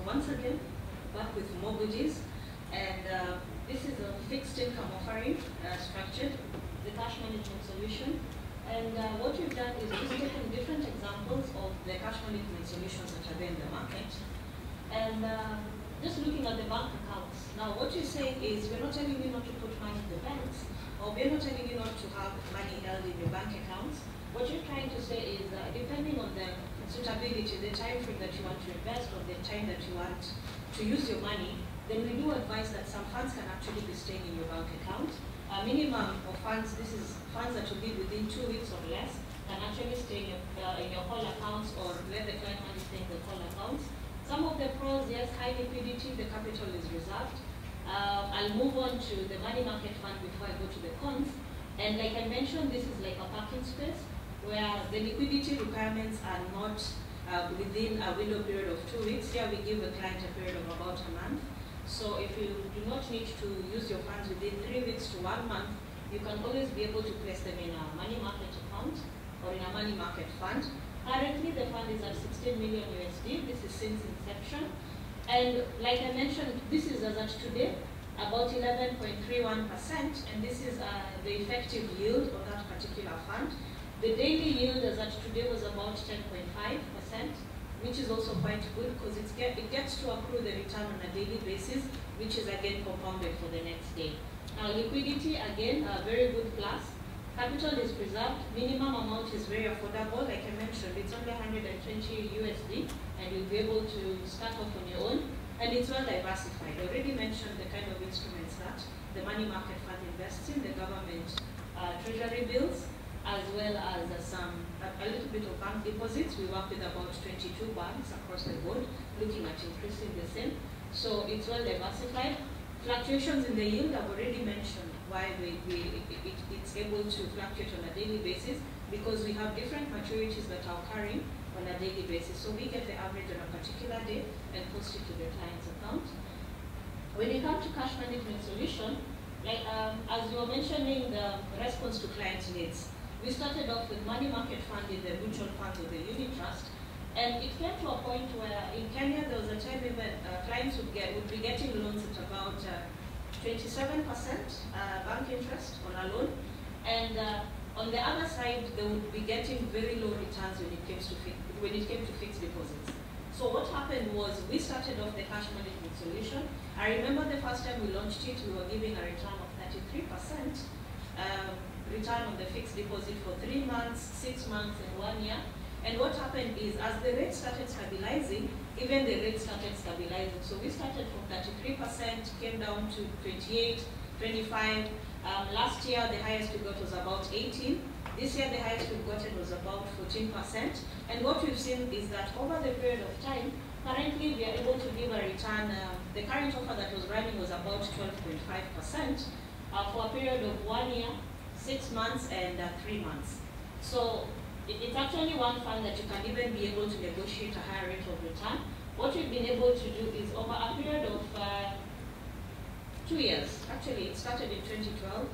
once again back with mortgages, and this is a fixed income offering structured, the cash management solution. And what we've done is we've taken different examples of the cash management solutions that are there in the market, and just looking at the bank accounts. Now, what you're saying is we're not telling you not to put money in the banks, or we're not telling you not to have money held in your bank accounts. What you're trying to say is depending on the suitability, the time frame that you want to invest, or the time that you want to use your money, then we do advise that some funds can actually be staying in your bank account. A minimum of funds, this is funds that will be within 2 weeks or less, can actually stay in your call accounts, or let the client money stay in the call accounts. Some of the pros, yes, high liquidity, the capital is reserved. I'll move on to the money market fund before I go to the cons. And like I mentioned, this is like a parking space where the liquidity requirements are not within a window period of 2 weeks. Here we give the client a period of about a month. So if you do not need to use your funds within 3 weeks to 1 month, you can always be able to place them in a money market account or in a money market fund. Currently, the fund is at 16 million USD. This is since inception. And like I mentioned, this is as at today, about 11.31%, and this is the effective yield on that particular fund. The daily yield as at today was about 10.5%. which is also quite good because it gets to accrue the return on a daily basis, which is again compounded for the next day. Now liquidity, again, a very good plus. Capital is preserved, minimum amount is very affordable. Like I mentioned, it's only 120 USD, and you'll be able to start off on your own. And it's well diversified. I already mentioned the kind of instruments that the money market fund invests in, the government treasury bills, as well as a little bit of bank deposits. We work with about 22 banks across the board, looking at increasing the same. So it's well diversified. Fluctuations in the yield, I've already mentioned why it's able to fluctuate on a daily basis, because we have different maturities that are occurring on a daily basis. So we get the average on a particular day and post it to the client's account. When it comes to cash management solution, like as you were mentioning, the response to clients' needs. We started off with money market fund in the mutual funds of the unit trust, and it came to a point where in Kenya there was a time when clients would be getting loans at about 27% bank interest on a loan, and on the other side they would be getting very low returns when it came to fixed deposits. So what happened was we started off the cash management solution. I remember the first time we launched it, we were giving a return of 33%. Return on the fixed deposit for 3 months, 6 months, and 1 year. And what happened is, as the rate started stabilizing, even the rate started stabilizing. So we started from 33%, came down to 28, 25. Last year, the highest we got was about 18. This year, the highest we've gotten was about 14%. And what we've seen is that over the period of time, currently we are able to give a return. The current offer that was running was about 12.5% for a period of 1 year, 6 months, and 3 months. So it's actually one fund that you can even be able to negotiate a higher rate of return. What we've been able to do is over a period of 2 years, actually it started in 2012,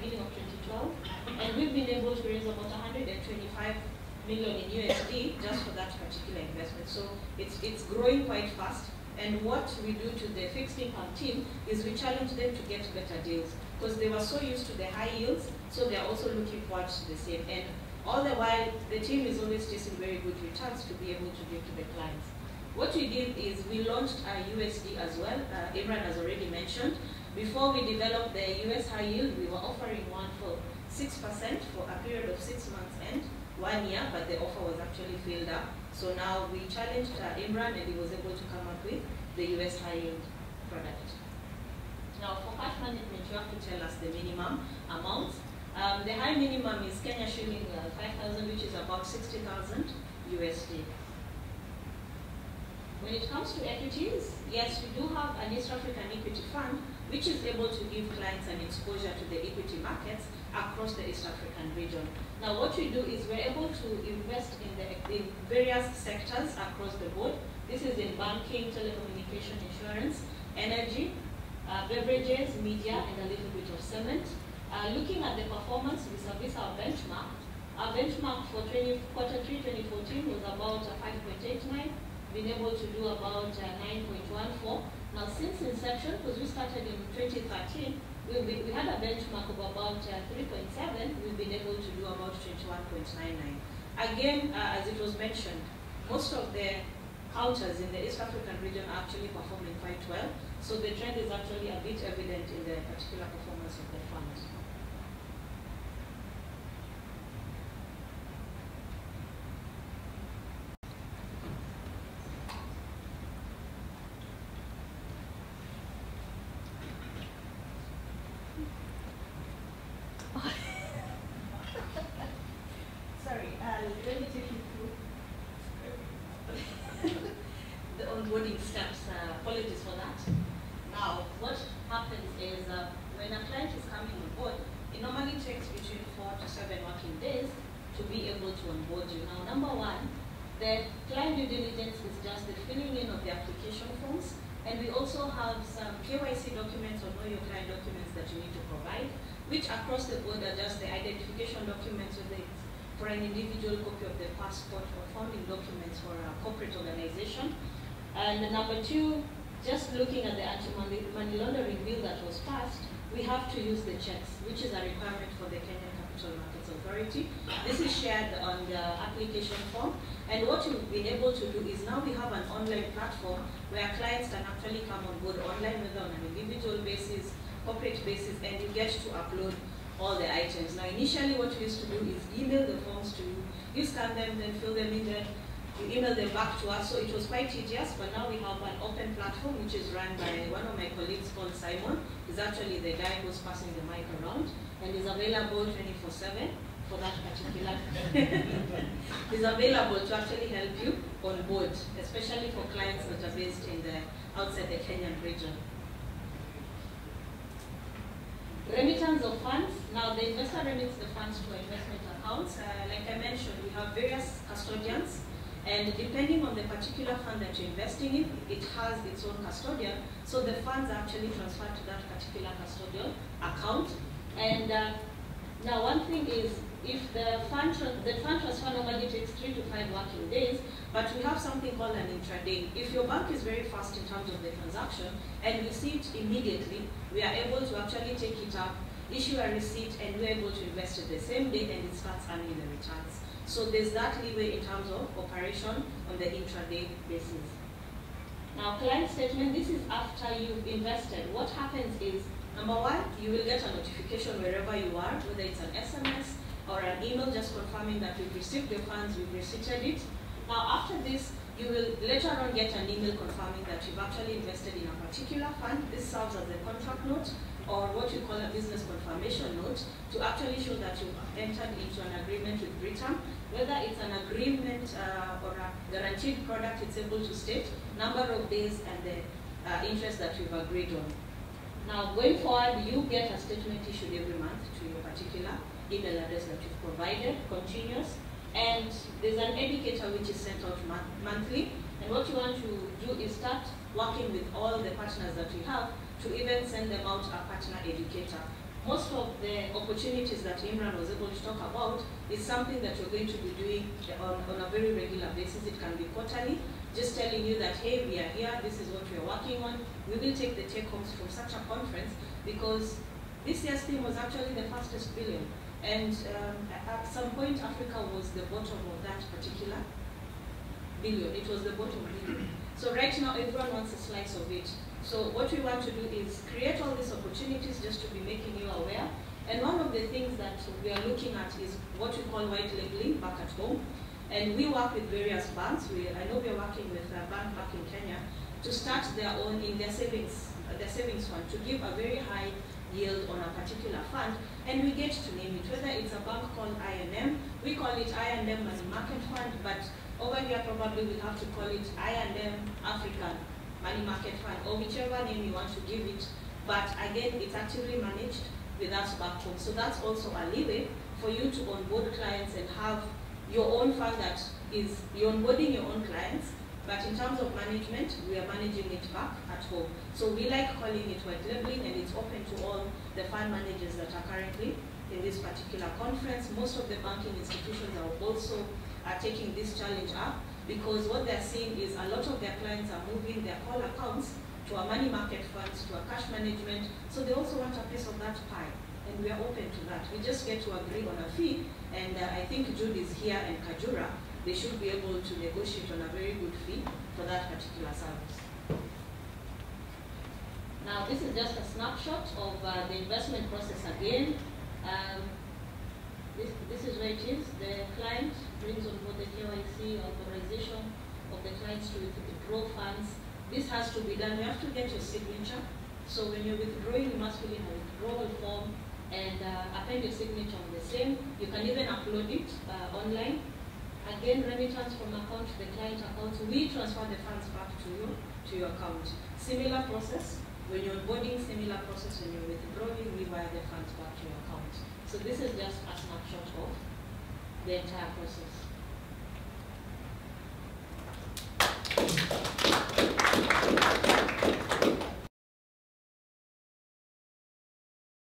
beginning of 2012, and we've been able to raise about 125 million in USD just for that particular investment. So it's growing quite fast. And what we do to the fixed income team is we challenge them to get better deals, because they were so used to the high yields, so they're also looking forward to the same. And all the while, the team is always chasing very good returns to be able to give to the clients. What we did is we launched a USD as well. Imran has already mentioned. Before we developed the US high yield, we were offering one for 6% for a period of 6 months and 1 year, but the offer was actually filled up. So now we challenged Imran, and he was able to come up with the US high yield product. Now for cash management, you have to tell us the minimum amount. The high minimum is Kenya shilling 5,000, which is about 60,000 USD. When it comes to equities, yes, we do have an East African equity fund, which is able to give clients an exposure to the equity markets across the East African region. Now what we do is we're able to invest in various sectors across the board. This is in banking, telecommunication, insurance, energy, beverages, media, and a little bit of cement. Looking at the performance vis-a-vis our benchmark for quarter 3 2014 was about 5.89. been able to do about 9.14. Now, since inception, because we started in 2013, we had a benchmark of about 3.7. We've been able to do about 21.99. Again, as it was mentioned, most of the counters in the East African region are actually performing quite well. So the trend is actually a bit evident in the particular performance of the fund. Sorry, let me take you through the onboarding steps. Apologies for that. Now, what happens is when a client is coming on board, it normally takes between 4 to 7 working days to be able to onboard you. Now, number one, the client due diligence is just the filling in of the application forms, and we also have some KYC documents or know your client documents that you need to provide, which across the board are just the identification documents, whether it's for an individual, copy of the passport, or founding documents for a corporate organization. And number two, just looking at the anti-money laundering bill that was passed, we have to use the checks, which is a requirement for the Kenyan Capital Markets Authority. This is shared on the application form. And what we've been able to do is now we have an online platform where clients can actually come on board online, whether on an individual basis, corporate basis, and you get to upload all the items. Now, initially what we used to do is email the forms to you. You scan them, then fill them in there. You email them back to us, so it was quite tedious, but now we have an open platform which is run by one of my colleagues called Simon. He's actually the guy who's passing the mic around, and is available 24/7 for that particular. He's available to actually help you on board, especially for clients that are based in the outside the Kenyan region. Remittance of funds. Now, the investor remits the funds to investment accounts. Like I mentioned, we have various custodians, and depending on the particular fund that you're investing in, it has its own custodian. So the funds are actually transferred to that particular custodial account. And now, one thing is, if the fund transfer normally takes 3 to 5 working days, but we have something called an intraday. If your bank is very fast in terms of the transaction and we see it immediately, we are able to actually take it up, issue a receipt, and we're able to invest it the same day, and it starts earning the returns. So there's that leeway in terms of operation on the intraday basis. Now, client statement, this is after you've invested. What happens is, number one, you will get a notification wherever you are, whether it's an SMS or an email just confirming that we've received your funds, we've receipted it. Now, after this, you will later on get an email confirming that you've actually invested in a particular fund. This serves as a contract note, or what you call a business confirmation note, to actually show that you've entered into an agreement with Britam. Whether it's an agreement or a guaranteed product, it's able to state number of days and the interest that you've agreed on. Now, going forward, you get a statement issued every month to your particular email address that you've provided, continuous, and there's an educator which is sent out monthly. And what you want to do is start working with all the partners that you have to even send them out a partner educator. Most of the opportunities that Imran was able to talk about is something that you're going to be doing on a very regular basis. It can be quarterly, just telling you that, hey, we are here, this is what we are working on. We will take the take-homes from such a conference, because this year's theme was actually the fastest billion. And at some point, Africa was the bottom of that particular billion. It was the bottom billion. So right now, everyone wants a slice of it. So what we want to do is create all these opportunities just to be making you aware. And one of the things that we are looking at is what we call white labeling back at home. And we work with various banks. I know we are working with a bank back in Kenya to start their own in their savings fund, to give a very high yield on a particular fund, and we get to name it, whether it's a bank called I&M, we call it I&M Money Market Fund, but over here probably we'll have to call it I&M African Money Market Fund, or whichever name you want to give it, but again, it's actively managed with us back home. So that's also a leeway for you to onboard clients and have your own fund that is, you're onboarding your own clients, but in terms of management, we are managing it back at home. So we like calling it white labeling, and it's open to all the fund managers that are currently in this particular conference. Most of the banking institutions are also taking this challenge up because what they're seeing is a lot of their clients are moving their call accounts to our money market funds, to our cash management, so they also want a piece of that pie, and we are open to that. We just get to agree on a fee, and I think Jude is here and Kajura, they should be able to negotiate on a very good fee for that particular service. Now, this is just a snapshot of the investment process again. This is where it is. The client brings on board the KYC authorization of the clients to withdraw funds. This has to be done. You have to get your signature. So when you're withdrawing, you must fill in a withdrawal form and append your signature on the same. You can even upload it online. Again, remittance from account to the client account. We transfer the funds back to you, to your account. Similar process. When you're onboarding, similar process. When you're withdrawing, we wire the funds back to your account. So this is just a snapshot of the entire process.